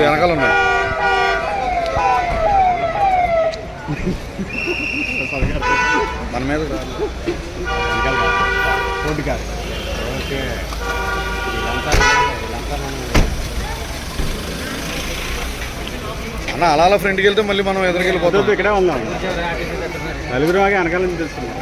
వెనకాల ఉన్నాయి. మన మీద ఓకే అన్న అలా అలా ఫ్రంట్కి వెళ్తే మళ్ళీ మనం ఎదురుకి వెళ్ళిపోతాం. ఇక్కడే ఉన్నాం. నలుగురు బాగా వెనకాల నుంచి తెలుసుకున్నాం.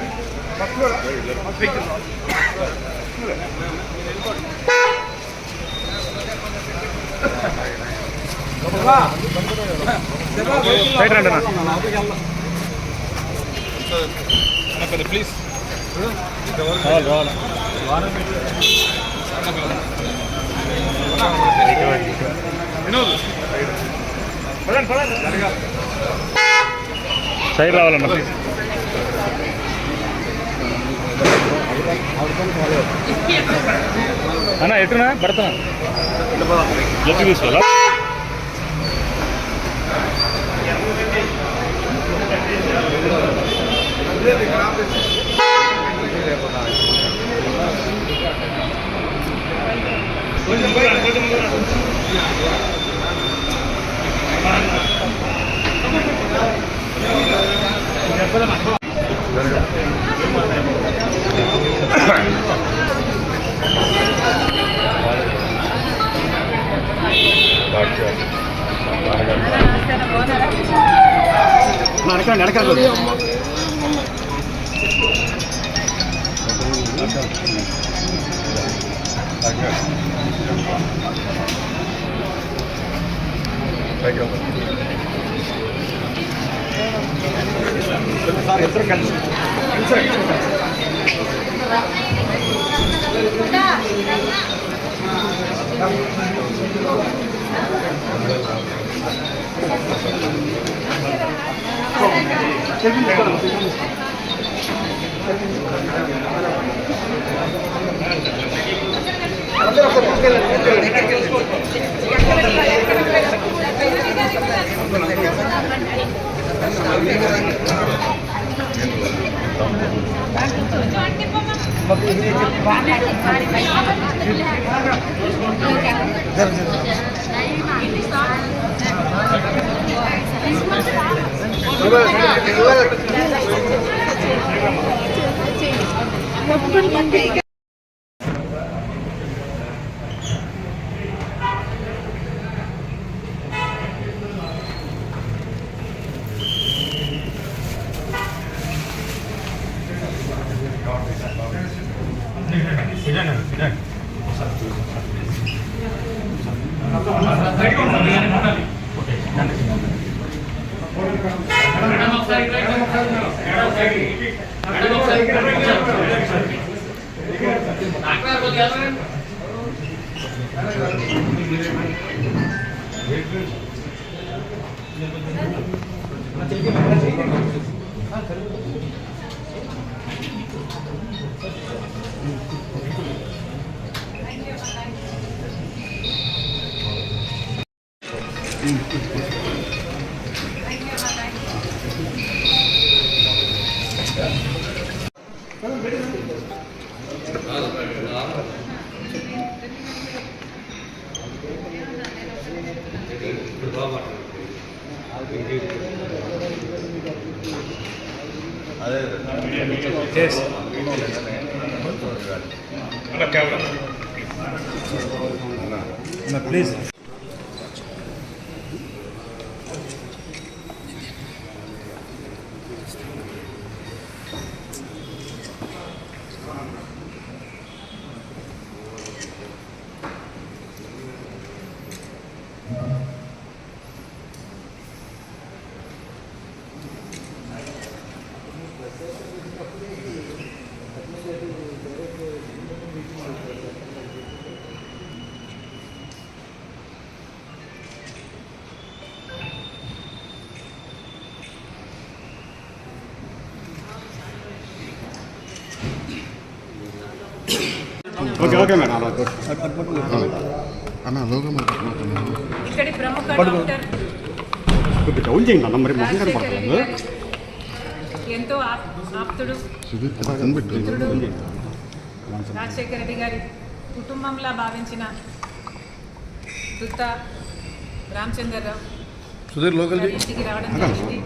రండి ప్లీజ్ సైడ్ రావాలన్నా ప్లీజ్. అన్నా ఎట్టునా పడతానా ఎత్తు తీసుకోవాలా? నడకండి సార్ ఇద్దరు కలిసి ప్లీజ్. ఓకే ఓకే మేడం అన్న లోగో ఇక్కడి ప్రముఖ డాక్టర్ డౌన్ చేయండి అన్న, మరి మొహం కనపడుతుంది. ఎంతో ఆప్తుడు రాజశేఖర రెడ్డి గారి కుటుంబంలా భావించిన దుత్త రామచంద్రరావు సుధీర్ లోకల్ గారి ఇంటికి రావడం జరిగింది.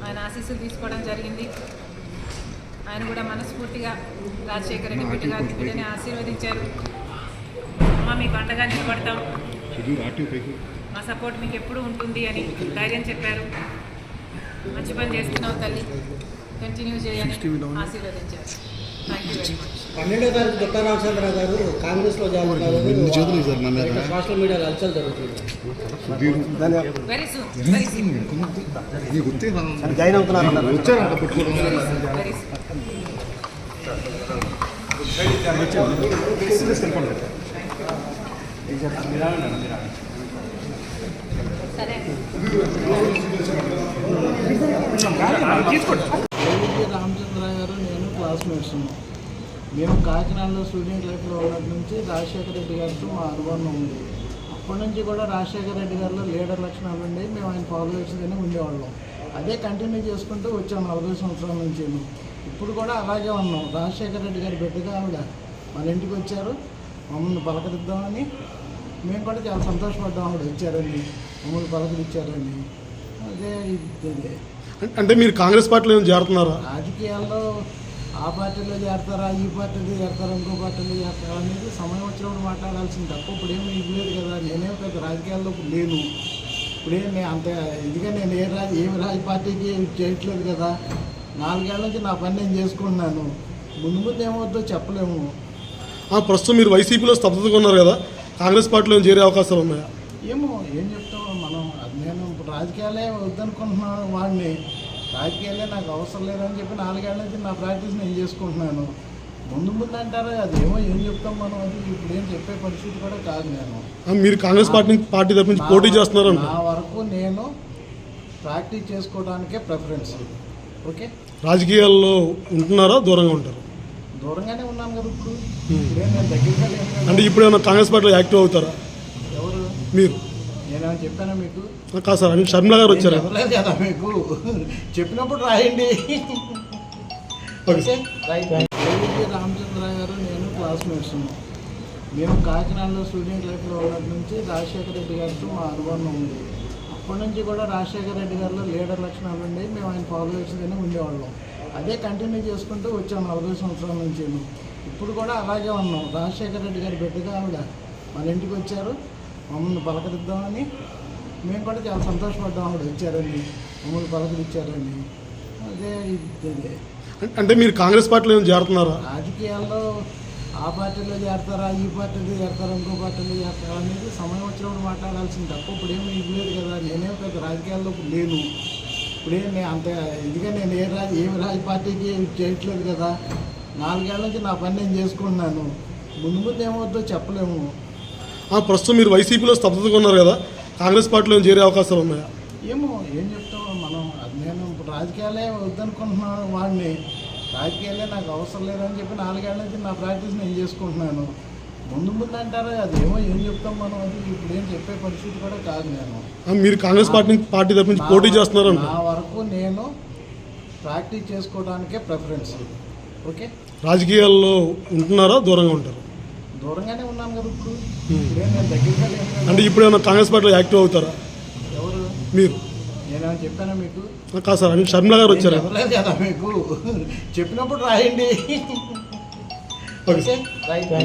ఆయన ఆశీస్సులు తీసుకోవడం జరిగింది. ఆయన కూడా మనస్ఫూర్తిగా రాజశేఖర రెడ్డి బిడ్డని ఆశీర్వదించారు. అమ్మ మీకు అండగా నిలబడతాం, మా సపోర్ట్ మీకు ఎప్పుడు ఉంటుంది అని ధైర్యం చెప్పారు. మంచి పని చేస్తున్నావు తల్లి, కంటిన్యూ చేయని ఆశీర్వదించారు. Thank you very much. 12వ తారీఖు దుట్టా రామచంద్రరావు గారు కాంగ్రెస్లో జాయిన్ కావాలి. సోషల్ మీడియాలో హల్చల్ జరుగుతుంది. వెరీ సూన్ జాయిన్ అవుతున్నారు. Very soon. సరే రామచంద్రరావు గారు నేను క్లాస్మేట్స్. మేము కాకినాడలో స్టూడెంట్ లైఫ్లో ఉన్నటి నుంచి రాజశేఖర రెడ్డి గారితో మా అనుబంధం ఉంది. అప్పటి నుంచి కూడా రాజశేఖర రెడ్డి గారిలో లీడర్ లక్షణాలు ఉండి మేము ఆయన ఫాలోవర్స్గానే ఉండేవాళ్ళం. అదే కంటిన్యూ చేసుకుంటూ వచ్చాం 40 సంవత్సరాల నుంచి. ఇప్పుడు కూడా అలాగే ఉన్నాం. రాజశేఖర రెడ్డి గారి బిడ్డగా ఆవిడ మన ఇంటికి వచ్చారు, మమ్మల్ని పలకరిద్దామని. మేము కూడా చాలా సంతోషపడ్డాం ఆవిడ వచ్చారని, మమ్మల్ని పలకరించారని. అదే ఇదే అంటే మీరు కాంగ్రెస్ పార్టీలో ఏమైనా చేరుతున్నారా? రాజకీయాల్లో ఆ పార్టీలో చేరతారా, ఈ పార్టీలో చేరతారా, ఇంకో పార్టీలో చేరతారా అనేది సమయం వచ్చినప్పుడు మాట్లాడాల్సింది తప్ప ఇప్పుడేం ఇవ్వలేదు కదా. నేనేం పెద్ద రాజకీయాల్లో ఇప్పుడు లేను. ఇప్పుడేం నేను అంత ఇదిగా నేను ఏ రాజ పార్టీకి చేయట్లేదు కదా. 4 ఏళ్ల నుంచి నా పని నేను చేసుకుంటున్నాను. ముందు ఏమవుద్దో చెప్పలేము. ప్రస్తుతం మీరు వైసీపీలో స్తబ్దతగా ఉన్నారు కదా, కాంగ్రెస్ పార్టీలో చేరే అవకాశాలు ఉన్నాయా? ఏమో ఏం చెప్తాం మనం. నేను ఇప్పుడు రాజకీయాలే వద్దనుకుంటున్నాను. వాడిని రాజకీయాలే నాకు అవసరం లేదని చెప్పి 4 ఏళ్ల నుంచి నా ప్రాక్టీస్ నేను చేసుకుంటున్నాను. ముందు అంటారు, అదేమో ఏం చెప్తాం మనం. అది ఇప్పుడు ఏం చెప్పే పరిస్థితి కూడా కాదు. నేను మీరు కాంగ్రెస్ పార్టీ తరఫు నుంచి పోటీ చేస్తున్నారు. నా వరకు నేను ప్రాక్టీస్ చేసుకోవడానికే ప్రిఫరెన్స్. ఓకే, రాజకీయాల్లో ఉంటున్నారా, దూరంగా ఉంటారు? దూరంగానే ఉన్నాను కదా. ఇప్పుడు ఇప్పుడే నేను దగ్గరగా లేను. అంటే ఇప్పుడు ఏమైనా కాంగ్రెస్ పార్టీలో యాక్టివ్ అవుతారా ఎవరు? మీరు? నేనేమైనా చెప్పానా మీకు? కాదు సార్, అంటే షర్మిల గారు వచ్చారు కదా. చెప్పలేదు కదా మీకు. చెప్పినప్పుడు రాయండి. Okay right. రామచంద్రరావు గారు నేను క్లాస్మేట్స్. మేము కాకినాడలో స్టూడెంట్ లైఫ్లో ఉన్నటి నుంచి రాజశేఖర రెడ్డి గారితో మా అనుబంధం ఉంది. అప్పటి నుంచి కూడా రాజశేఖర రెడ్డి గారిలో లీడర్ లక్షణాలు ఉండి మేము ఆయన ఫాలోవర్స్గానే ఉండేవాళ్ళం. అదే కంటిన్యూ చేసుకుంటూ వచ్చాం 40 సంవత్సరాల నుంచి. ఇప్పుడు కూడా అలాగే ఉన్నాం. రాజశేఖర రెడ్డి గారి బిడ్డగా ఆవిడ మన ఇంటికి వచ్చారు, మమ్మల్ని పలకరిద్దామని. మేము కూడా చాలా సంతోషపడ్డాం ఆవిడ వచ్చారని, మమ్మల్ని పలకరించారని. అదే ఇదే అంటే మీరు కాంగ్రెస్ పార్టీలో ఏమైనా చేరుతున్నారా? రాజకీయాల్లో ఆ పార్టీలో చేరతారా, ఈ పార్టీలో చేరతారా, ఇంకో పార్టీలో చేరతారా అనేది సమయం వచ్చినప్పుడు మాట్లాడాల్సింది తప్ప ఇప్పుడేం ఇవ్వలేదు కదా. నేనేం పెద్ద రాజకీయాల్లో ఇప్పుడు లేను. ఇప్పుడేం నేను అంత ఇదిగా నేను ఏ రాజ పార్టీకి చేయట్లేదు కదా. 4 ఏళ్ల నుంచి నా పని నేను చేసుకుంటున్నాను. ముందు ఏమవుద్దో చెప్పలేము. ప్రస్తుతం మీరు వైసీపీలో స్తబ్దతగా ఉన్నారు కదా, కాంగ్రెస్ పార్టీలో చేరే అవకాశాలు ఉన్నాయా? ఏమో ఏం చెప్తాం మనం. నేను ఇప్పుడు రాజకీయాలే వద్దనుకుంటున్నాను. వాడిని రాజకీయాలే నాకు అవసరం లేదని చెప్పి 4 ఏళ్ల నుంచి నా ప్రాక్టీస్ నేను చేసుకుంటున్నాను. ముందు అంటారు, అదేమో ఏం చెప్తాం మనం. అది ఇప్పుడు ఏం చెప్పే పరిస్థితి కూడా కాదు. నేను మీరు కాంగ్రెస్ పార్టీ తరఫు నుంచి పోటీ చేస్తున్నారు. నా వరకు నేను ప్రాక్టీస్ చేసుకోవడానికే ప్రిఫరెన్స్. ఓకే, రాజకీయాల్లో ఉంటున్నారా, దూరంగా ఉంటారు? దూరంగానే ఉన్నాను కదా. ఇప్పుడు ఇప్పుడే నేను దగ్గరగా లేను. అంటే ఇప్పుడు ఏమైనా కాంగ్రెస్ పార్టీలో యాక్టివ్ అవుతారా? ఎవరు? మీరు? నేనేమైనా చెప్పానా మీకు? కాదు సార్, అంటే షర్మిల గారు వచ్చారు కదా. చెప్పలేదు కదా మీకు. చెప్పినప్పుడు రాయండి. Okay right.